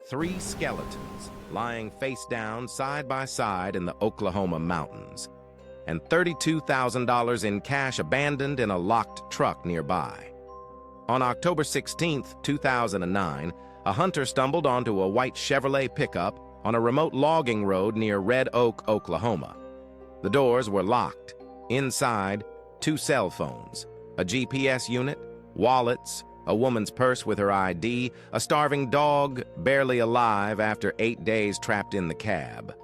Three skeletons lying face down side by side in the Oklahoma mountains, and $32,000 in cash abandoned in a locked truck nearby. On October 16, 2009, a hunter stumbled onto a white Chevrolet pickup on a remote logging road near Red Oak, Oklahoma. The doors were locked. Inside, 2 cell phones, a GPS unit, wallets, a woman's purse with her ID, a starving dog barely alive after 8 days trapped in the cab.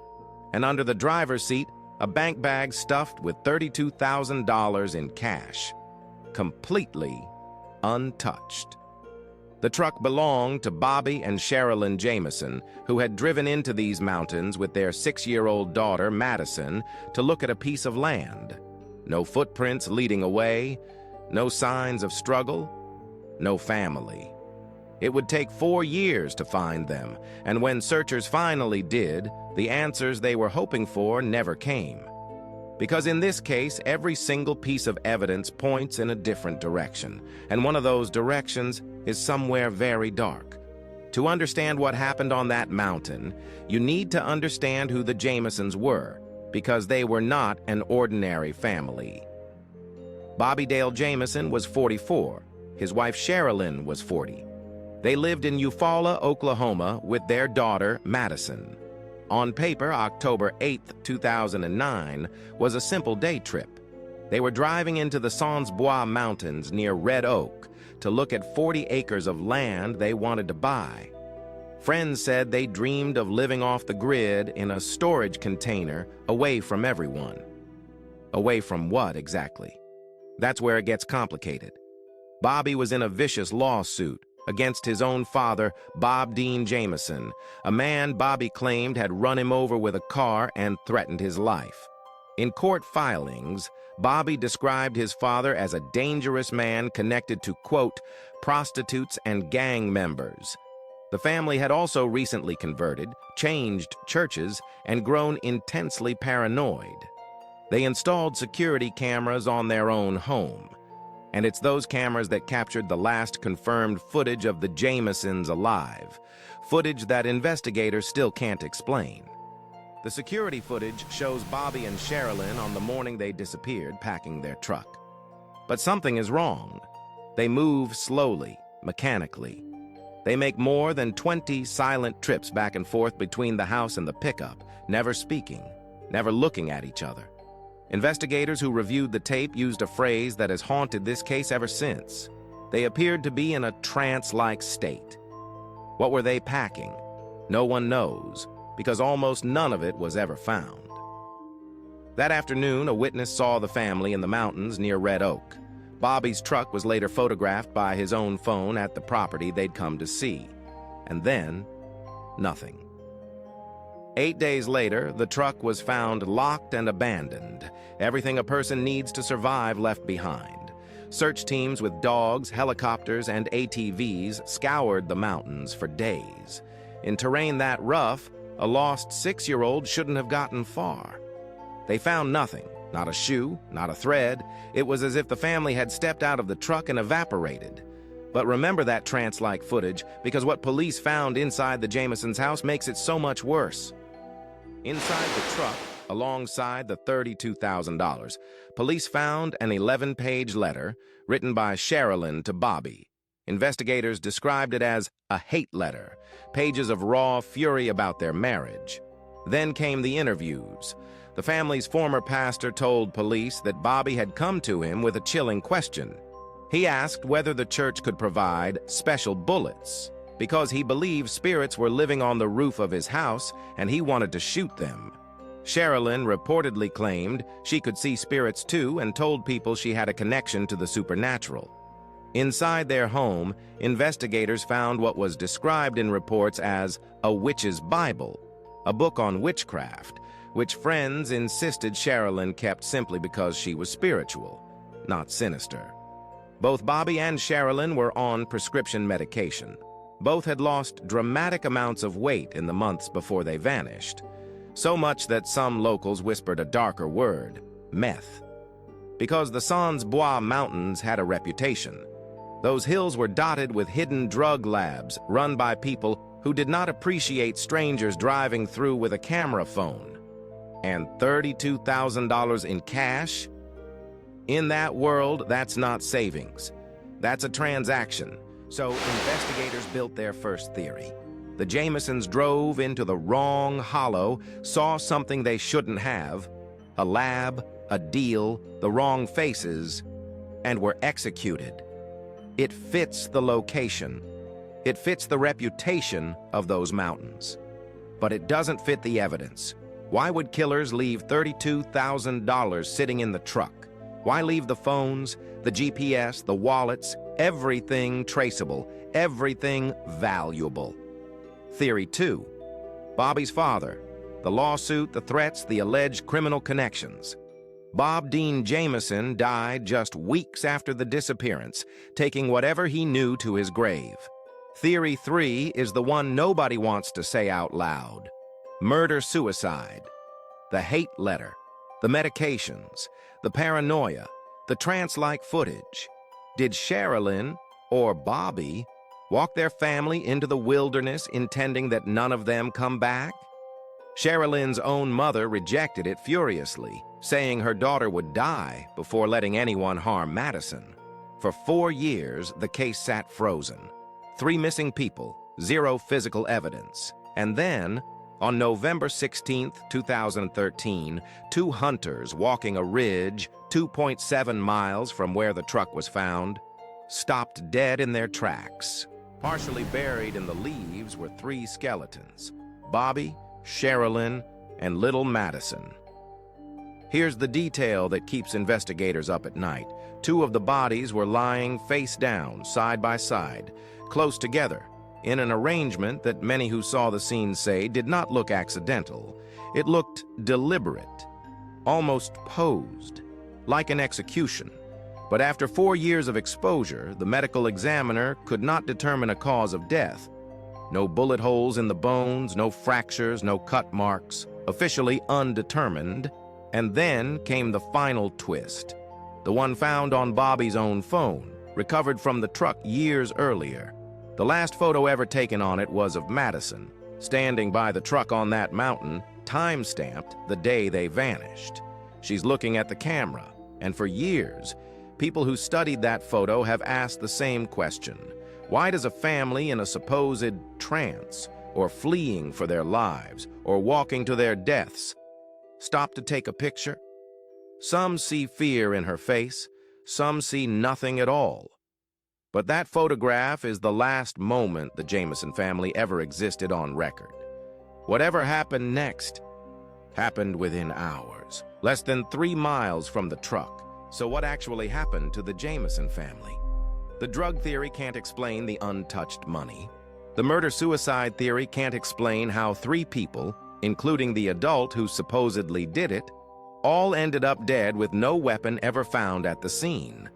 And under the driver's seat, a bank bag stuffed with $32,000 in cash, completely untouched. The truck belonged to Bobby and Sherilynn Jamison, who had driven into these mountains with their 6-year-old daughter, Madyson, to look at a piece of land. No footprints leading away, no signs of struggle, no family. It would take 4 years to find them, and when searchers finally did, the answers they were hoping for never came. Because in this case, every single piece of evidence points in a different direction, and one of those directions is somewhere very dark. To understand what happened on that mountain, you need to understand who the Jamisons were, because they were not an ordinary family. Bobby Dale Jamison was 44. His wife Sherilynn was 40. They lived in Eufaula, Oklahoma, with their daughter, Madyson. On paper, October 8, 2009, was a simple day trip. They were driving into the Bois Mountains near Red Oak to look at 40 acres of land they wanted to buy. Friends said they dreamed of living off the grid in a storage container away from everyone. Away from what exactly? That's where it gets complicated. Bobby was in a vicious lawsuit against his own father, Bob Dean Jamison, a man Bobby claimed had run him over with a car and threatened his life. In court filings, Bobby described his father as a dangerous man connected to, quote, prostitutes and gang members. The family had also recently converted, changed churches, and grown intensely paranoid. They installed security cameras on their own home. And it's those cameras that captured the last confirmed footage of the Jamisons alive, footage that investigators still can't explain. The security footage shows Bobby and Sherilynn on the morning they disappeared packing their truck. But something is wrong. They move slowly, mechanically. They make more than 20 silent trips back and forth between the house and the pickup, never speaking, never looking at each other. Investigators who reviewed the tape used a phrase that has haunted this case ever since. They appeared to be in a trance-like state. What were they packing? No one knows, because almost none of it was ever found. That afternoon, a witness saw the family in the mountains near Red Oak. Bobby's truck was later photographed by his own phone at the property they'd come to see. And then, nothing. 8 days later, the truck was found locked and abandoned. Everything a person needs to survive left behind. Search teams with dogs, helicopters, and ATVs scoured the mountains for days. In terrain that rough, a lost 6-year-old shouldn't have gotten far. They found nothing, not a shoe, not a thread. It was as if the family had stepped out of the truck and evaporated. But remember that trance-like footage, because what police found inside the Jamisons' house makes it so much worse. Inside the truck, alongside the $32,000, police found an 11-page letter written by Sherilynn to Bobby. Investigators described it as a hate letter, pages of raw fury about their marriage. Then came the interviews. The family's former pastor told police that Bobby had come to him with a chilling question. He asked whether the church could provide special bullets, because he believed spirits were living on the roof of his house and he wanted to shoot them. Sherilynn reportedly claimed she could see spirits too and told people she had a connection to the supernatural. Inside their home, investigators found what was described in reports as a witch's Bible, a book on witchcraft, which friends insisted Sherilynn kept simply because she was spiritual, not sinister. Both Bobby and Sherilynn were on prescription medication. Both had lost dramatic amounts of weight in the months before they vanished, so much that some locals whispered a darker word, meth. Because the Bois Mountains had a reputation. Those hills were dotted with hidden drug labs run by people who did not appreciate strangers driving through with a camera phone. And $32,000 in cash? In that world, that's not savings. That's a transaction. So investigators built their first theory. The Jamisons drove into the wrong hollow, saw something they shouldn't have, a lab, a deal, the wrong faces, and were executed. It fits the location. It fits the reputation of those mountains. But it doesn't fit the evidence. Why would killers leave $32,000 sitting in the truck? Why leave the phones, the GPS, the wallets, everything traceable, everything valuable? Theory 2. Bobby's father. The lawsuit, the threats, the alleged criminal connections. Bob Dean Jamison died just weeks after the disappearance, taking whatever he knew to his grave. Theory 3 is the one nobody wants to say out loud. Murder-suicide. The hate letter, the medications, the paranoia, the trance-like footage. Did Sherilynn, or Bobby, walk their family into the wilderness intending that none of them come back? Sherilynn's own mother rejected it furiously, saying her daughter would die before letting anyone harm Madyson. For 4 years, the case sat frozen. 3 missing people, 0 physical evidence. And then, on November 16, 2013, 2 hunters walking a ridge 2.7 miles from where the truck was found stopped dead in their tracks. Partially buried in the leaves were 3 skeletons: Bobby, Sherilynn, and little Madyson. Here's the detail that keeps investigators up at night. 2 of the bodies were lying face down, side by side, close together, in an arrangement that many who saw the scene say did not look accidental. It looked deliberate, almost posed, like an execution. But after 4 years of exposure, the medical examiner could not determine a cause of death. No bullet holes in the bones, no fractures, no cut marks, officially undetermined. And then came the final twist, the one found on Bobby's own phone, recovered from the truck years earlier. The last photo ever taken on it was of Madyson, standing by the truck on that mountain, time-stamped the day they vanished. She's looking at the camera, and for years, people who studied that photo have asked the same question. Why does a family in a supposed trance, or fleeing for their lives, or walking to their deaths, stop to take a picture? Some see fear in her face, some see nothing at all. But that photograph is the last moment the Jamison family ever existed on record. Whatever happened next happened within hours, less than 3 miles from the truck. So what actually happened to the Jamison family? The drug theory can't explain the untouched money. The murder-suicide theory can't explain how 3 people, including the adult who supposedly did it, all ended up dead with no weapon ever found at the scene.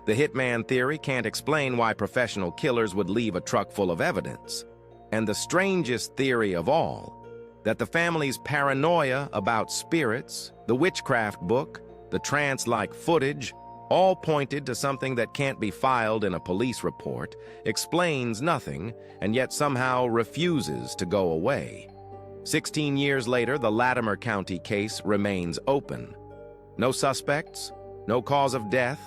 The hitman theory can't explain why professional killers would leave a truck full of evidence. And the strangest theory of all, that the family's paranoia about spirits, the witchcraft book, the trance-like footage, all pointed to something that can't be filed in a police report, explains nothing, and yet somehow refuses to go away. 16 years later, the Latimer County case remains open. No suspects, no cause of death,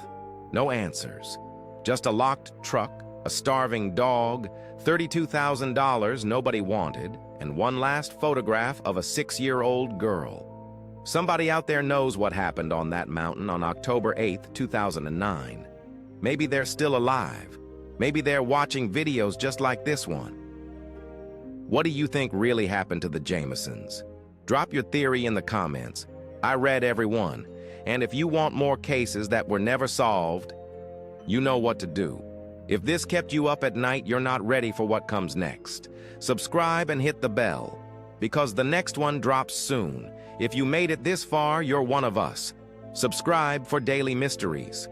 no answers. Just a locked truck, a starving dog, $32,000 nobody wanted, and one last photograph of a 6-year-old girl. Somebody out there knows what happened on that mountain on October 8, 2009. Maybe they're still alive. Maybe they're watching videos just like this one. What do you think really happened to the Jamisons? Drop your theory in the comments. I read every one. And if you want more cases that were never solved, you know what to do. If this kept you up at night, you're not ready for what comes next. Subscribe and hit the bell, because the next one drops soon. If you made it this far, you're one of us. Subscribe for daily mysteries.